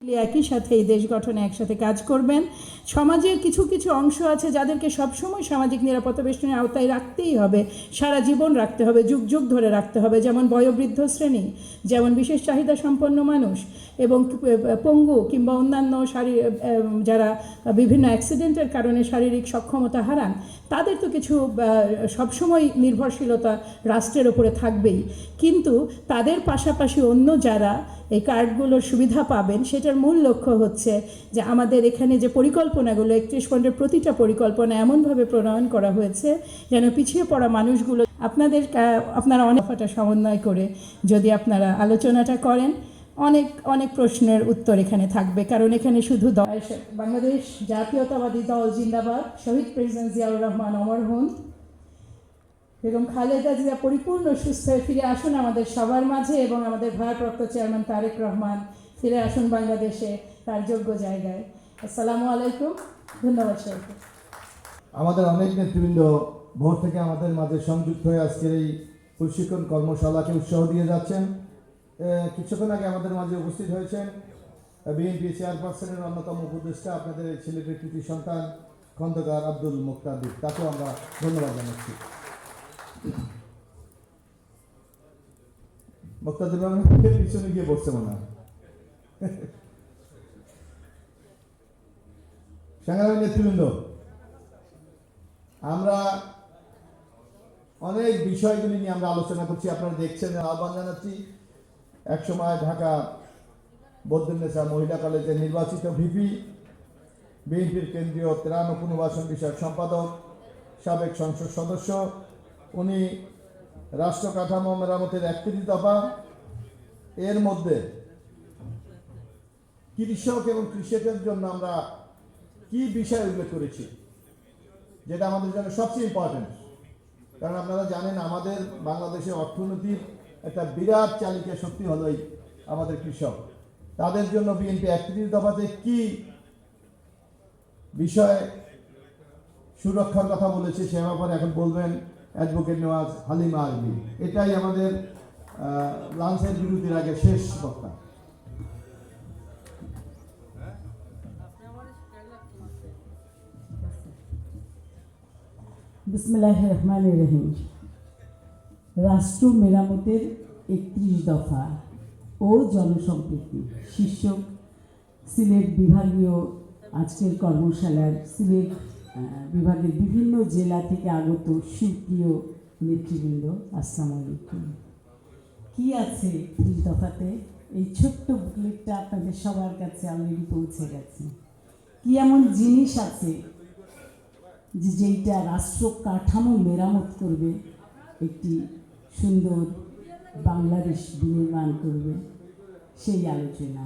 একই সাথে এই দেশ গঠনে একসাথে কাজ করবেন। সমাজের কিছু কিছু অংশ আছে যাদেরকে সবসময় সামাজিক নিরাপত্তা বেষ্টনীর আওতায় রাখতেই হবে, সারা জীবন রাখতে হবে, যুগ যুগ ধরে রাখতে হবে, যেমন বয়োবৃদ্ধ শ্রেণী, যেমন বিশেষ চাহিদা সম্পন্ন মানুষ এবং পঙ্গু কিংবা অন্যান্য যারা বিভিন্ন অ্যাক্সিডেন্টের কারণে শারীরিক সক্ষমতা হারান, তাদের তো কিছু সবসময় নির্ভরশীলতা রাষ্ট্রের ওপরে থাকবেই, কিন্তু তাদের পাশাপাশি অন্য যারা এই কার্ডগুলোর সুবিধা পাবেন সেটার মূল লক্ষ্য হচ্ছে যে আমাদের এখানে যে পরিকল্পনাগুলো 31 পয়েন্টের প্রতিটা পরিকল্পনা এমনভাবে প্রণয়ন করা হয়েছে যেন পিছিয়ে পড়া মানুষগুলো আপনারা অনেকটা সমন্বয় করে যদি আপনারা আলোচনাটা করেন, অনেক অনেক প্রশ্নের উত্তর এখানে থাকবে। কারণ এখানে শুধু বাংলাদেশ জাতীয়তাবাদী দল জিন্দাবাদ, শহীদ প্রেসিডেন্ট জিয়াউর রহমান অমর হন, বেগম খালেদা জিয়া পরিপূর্ণ সুস্থ হয়ে ফিরে আসুন আমাদের সবার মাঝে, এবং আমাদের ভারপ্রাপ্ত চেয়ারম্যান তারেক রহমান ফিরে আসুন বাংলাদেশে তার যোগ্য জায়গায়। আসসালামু আলাইকুম, ধন্যবাদ সবাইকে। আমাদের অনেক নেতৃবৃন্দ ভোর থেকে আমাদের মাঝে সংযুক্ত হয়ে আজকের এই প্রশিক্ষণ কর্মশালাকে উৎসাহ দিয়ে যাচ্ছেন। কিছুক্ষণ আগে আমাদের মাঝে উপস্থিত হয়েছেন বিএনপি চেয়ারপারসনের অন্যতম উপদেষ্টা, আপনাদের এই ছেলেটির কৃতি সন্তান খন্দকার আব্দুল মুক্তাদির, তাকেও আমরা ধন্যবাদ জানাচ্ছি। মুক্তাদির পিছনে গিয়ে বসছে মনে হয়। সংগ্রামী নেতৃবৃন্দ, আমরা অনেক বিষয়গুলি নিয়ে আমরা আলোচনা করছি, আপনারা দেখছেন। আহ্বান জানাচ্ছি, একসময় ঢাকা বদরুন্নেসা মহিলা কলেজের নির্বাচিত ভিপি, বিএনপির কেন্দ্রীয় ত্রাণ ও পুনর্বাসন বিষয়ক সম্পাদক, সাবেক সংসদ সদস্য, উনি রাষ্ট্র কাঠামো মেরামতের 31 দফা এর মধ্যে কৃষক এবং কৃষকের জন্য আমরা কি বিষয় উল্লেখ করেছি, যেটা আমাদের জন্য সবচেয়ে ইম্পর্টেন্ট। কারণ আপনারা জানেন আমাদের বাংলাদেশের অর্থনীতির একটা বিরাট চালিকা শক্তি হলোই আমাদের কৃষক। তাদের জন্য বিএনপি 31 দফাতে কি বিষয় সুরক্ষার কথা বলেছে সে ব্যাপারে এখন বলবেন অ্যাডভোকেট নওয়াজ হালিমা আরবি। এটাই আমাদের লাঞ্চের বিরতির আগে শেষ বক্তা। বিসমিল্লাহির রহমানির রহিম। রাষ্ট্র মেরামতের 31 দফা ও জনসম্পৃক্তি শীর্ষক সিলেট বিভাগীয় আজকের কর্মশালার সিলেট বিভাগের বিভিন্ন জেলা থেকে আগত সুপ্রিয় নেতৃবৃন্দ, আসসালামু আলাইকুম। কি আছে 31 দফাতে? এই ছোট্ট বুকলেটটা আপনাদের সবার কাছে অলরেডি পৌঁছে গেছে। কি এমন জিনিস আছে যেইটা রাষ্ট্র কাঠামো মেরামত করবে, একটি সুন্দর বাংলাদেশ বিনির্মাণ করবে, সেই আলোচনা।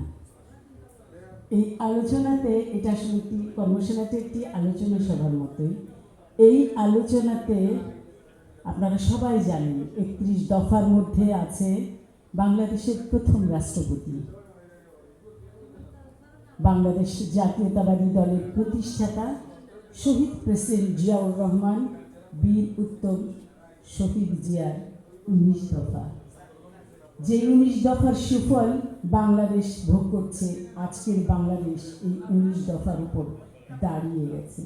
এই আলোচনাতে এটা আসলে একটি কর্মশালাতে একটি আলোচনা সভার মতোই। এই আলোচনাতে আপনারা সবাই জানেন 31 দফার মধ্যে আছে বাংলাদেশের প্রথম রাষ্ট্রপতি, বাংলাদেশ জাতীয়তাবাদী দলের প্রতিষ্ঠাতা শহীদ প্রেসিডেন্ট জিয়াউর রহমান, বীর উত্তম শহীদ জিয়ার 19 দফা। যে 19 দফার সুফল বাংলাদেশ ভোগ করছে, আজকের বাংলাদেশ এই 19 দফার উপর দাঁড়িয়ে গেছে।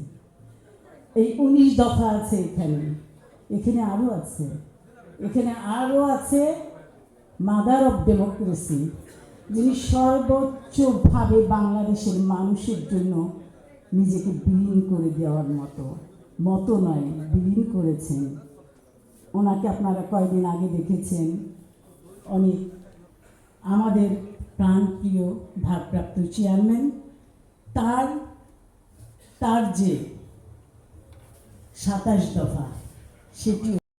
এই 19 দফা আছে এখানে আরও আছে, মাদার অফ ডেমোক্রেসি, যিনি সর্বোচ্চভাবে বাংলাদেশের মানুষের জন্য নিজেকে বিলীন করে দেওয়ার মতো নয়, বিলীন করেছেন। ওনাকে আপনারা কয়েকদিন আগে দেখেছেন। অনেক আমাদের প্রাণপ্রিয় ভারপ্রাপ্ত চেয়ারম্যান, তার যে 27 দফা সেটি